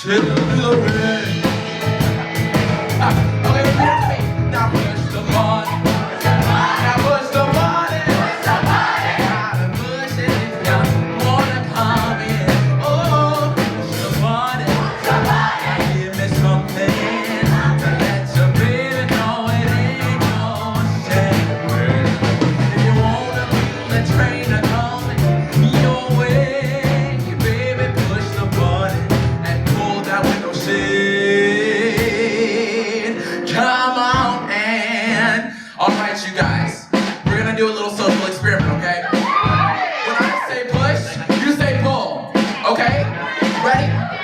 till the rain. Okay, repeat after me. Now push the button. Now push the button. Gotta push it if you wanna come in. Oh, push the button. Give me something to let your baby know it ain't no shame. If you wanna feel the train coming your way, baby, push the button and pull that window shade. Come on and alright, you guys, we're gonna do a little social experiment, okay? When I say push, you say pull, okay? Ready?